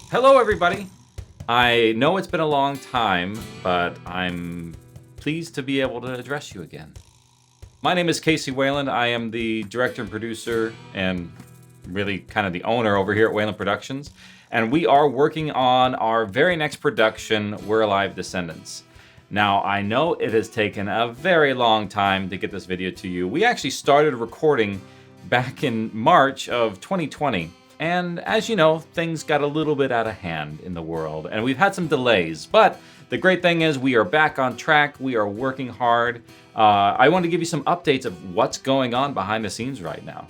Hello, everybody. I know it's been a long time, but I'm pleased to be able to address you again. My name is Kc Wayland. I am the director and producer and really kind of the owner over here at Wayland Productions. And we are working on our very next production, We're Alive, Descendants. Now, I know it has taken a very long time to get this video to you. We actually started recording back in March of 2020. And as you know, things got a little bit out of hand in the world, and we've had some delays. But the great thing is we are back on track. We are working hard. I want to give you some updates of what's going on behind the scenes right now.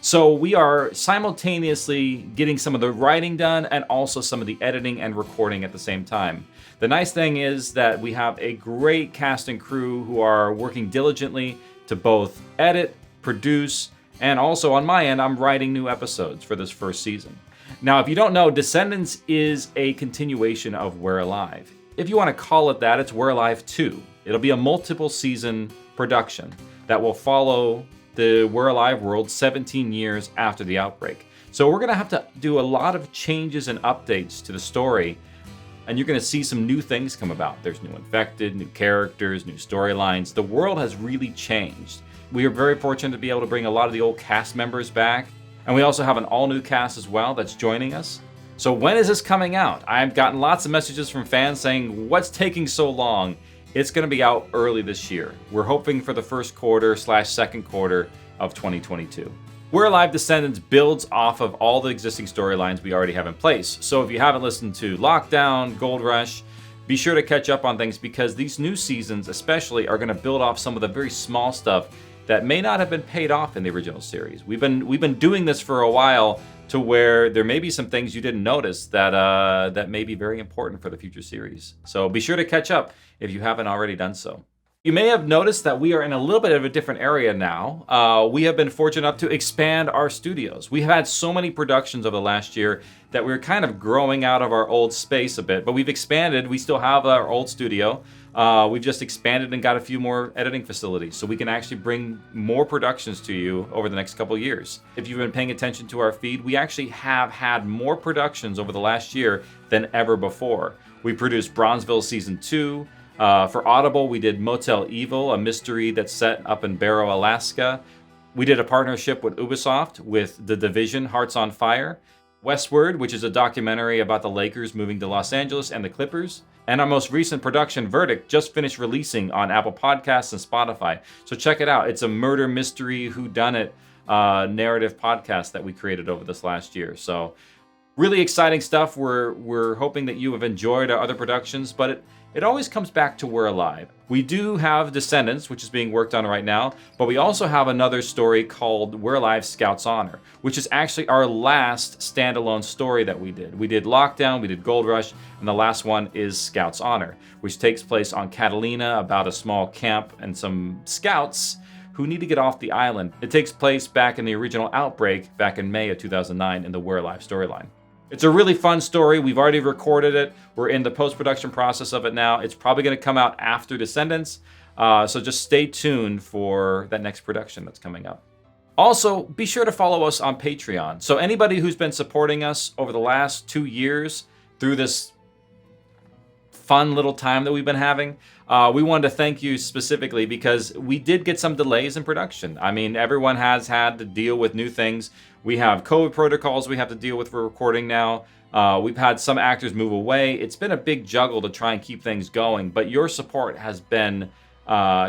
So we are simultaneously getting some of the writing done and also some of the editing and recording at the same time. The nice thing is that we have a great cast and crew who are working diligently to both edit, produce, and also on my end, I'm writing new episodes for this first season. Now, if you don't know, Descendants is a continuation of We're Alive. If you want to call it that, it's We're Alive 2. It'll be a multiple season production that will follow the We're Alive world 17 years after the outbreak. So we're going to have to do a lot of changes and updates to the story, and you're going to see some new things come about. There's new infected, new characters, new storylines. The world has really changed. We are very fortunate to be able to bring a lot of the old cast members back. And we also have an all-new cast as well that's joining us. So when is this coming out? I've gotten lots of messages from fans saying, what's taking so long? It's going to be out early this year. We're hoping for the first quarter/second quarter of 2022. We're Alive Descendants builds off of all the existing storylines we already have in place. So if you haven't listened to Lockdown, Gold Rush, be sure to catch up on things because these new seasons especially are going to build off some of the very small stuff that may not have been paid off in the original series. We've been doing this for a while to where there may be some things you didn't notice that may be very important for the future series. So be sure to catch up if you haven't already done so. You may have noticed that we are in a little bit of a different area now. We have been fortunate enough to expand our studios. We've had so many productions over the last year that we're kind of growing out of our old space a bit, but we've expanded. We still have our old studio. We've just expanded and got a few more editing facilities so we can actually bring more productions to you over the next couple years. If you've been paying attention to our feed, we actually have had more productions over the last year than ever before. We produced Bronzeville Season 2. For Audible, we did Motel Evil, a mystery that's set up in Barrow, Alaska. We did a partnership with Ubisoft with The Division, Hearts on Fire. Westward, which is a documentary about the Lakers moving to Los Angeles and the Clippers. And our most recent production, Verdict, just finished releasing on Apple Podcasts and Spotify. So check it out. It's a murder mystery whodunit narrative podcast that we created over this last year. So really exciting stuff. We're hoping that you have enjoyed our other productions, but it always comes back to We're Alive. We do have Descendants, which is being worked on right now, but we also have another story called We're Alive Scout's Honor, which is actually our last standalone story that we did. We did Lockdown, we did Gold Rush, and the last one is Scout's Honor, which takes place on Catalina about a small camp and some scouts who need to get off the island. It takes place back in the original outbreak back in May of 2009 in the We're Alive storyline. It's a really fun story. We've already recorded it. We're in the post-production process of it now. It's probably going to come out after Descendants. So just stay tuned for that next production that's coming up. Also, be sure to follow us on Patreon. So anybody who's been supporting us over the last 2 years through this fun little time that we've been having, we wanted to thank you specifically because we did get some delays in production. I mean, everyone has had to deal with new things. We have COVID protocols we have to deal with for recording now. We've had some actors move away. It's been a big juggle to try and keep things going, but your support has been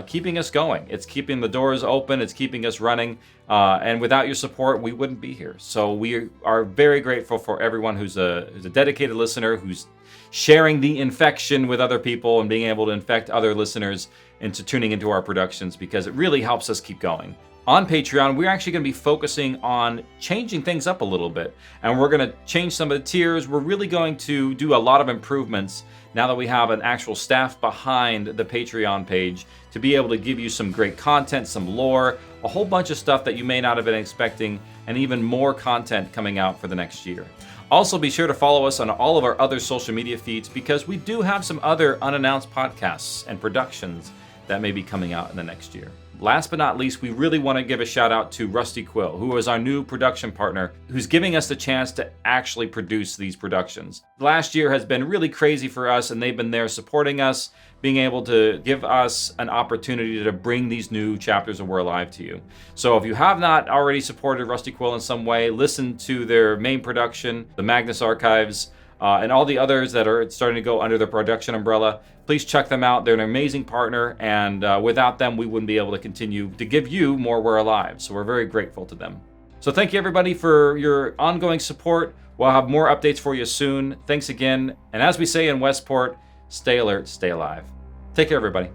keeping us going. It's keeping the doors open. It's keeping us running. And without your support, we wouldn't be here. So we are very grateful for everyone who's a dedicated listener, who's sharing the infection with other people and being able to infect other listeners into tuning into our productions because it really helps us keep going. On Patreon, we're actually going to be focusing on changing things up a little bit, and we're going to change some of the tiers. We're really going to do a lot of improvements now that we have an actual staff behind the Patreon page to be able to give you some great content, some lore, a whole bunch of stuff that you may not have been expecting, and even more content coming out for the next year. Also, be sure to follow us on all of our other social media feeds because we do have some other unannounced podcasts and productions that may be coming out in the next year. last but not least, we really want to give a shout out to Rusty Quill, who is our new production partner, who's giving us the chance to actually produce these productions. Last year has been really crazy for us, and they've been there supporting us, being able to give us an opportunity to bring these new chapters of We're Alive to you. So if you have not already supported Rusty Quill in some way, listen to their main production, the Magnus Archives, and all the others that are starting to go under the production umbrella. Please check them out. They're an amazing partner, and without them, we wouldn't be able to continue to give you more We're Alive. So we're very grateful to them. So thank you, everybody, for your ongoing support. We'll have more updates for you soon. Thanks again. And as we say in Westport, stay alert, stay alive. Take care, everybody.